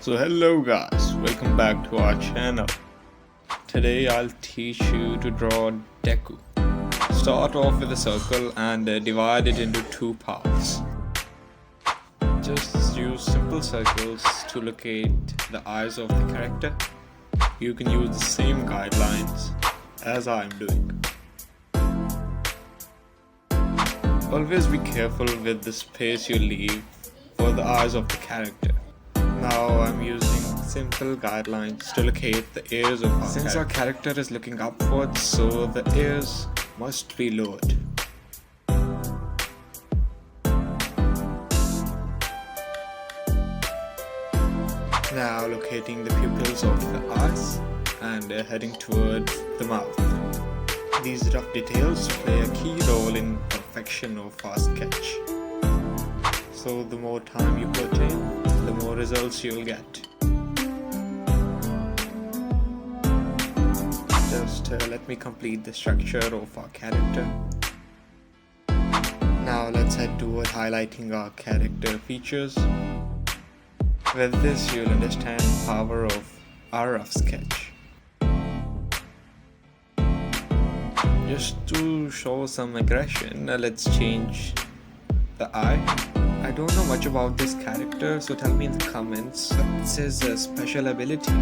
So hello guys, welcome back to our channel. Today I'll teach you to draw Deku. Start off with a circle and divide it into two parts. Just use simple circles to locate the eyes of the character. You can use the same guidelines as I'm doing. Always be careful with the space you leave for the eyes of the character. Now I'm using simple guidelines to locate the ears of our character. Since our character is looking upwards, so the ears must be lowered. Now locating the pupils of the eyes and heading towards the mouth. These rough details play a key role in perfection of our sketch. So the more time you put in, the more results you'll get. Just let me complete the structure of our character. Now let's head toward highlighting our character features. With this you'll understand the power of our rough sketch. Just to show some aggression, let's change the eye. I don't know much about this character, so tell me in the comments what's his special ability.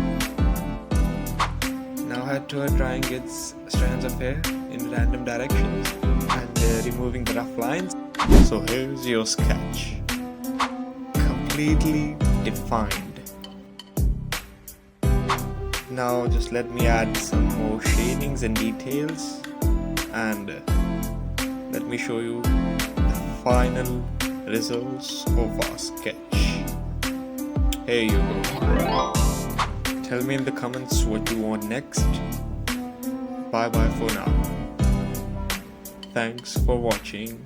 Now head toward drawing its strands of hair in random directions and removing the rough lines. So here's your sketch, completely defined. Now just let me add some more shadings and details and let me show you the final results of our sketch. Here you go. Tell me in the comments what you want next. Bye bye for now. Thanks for watching.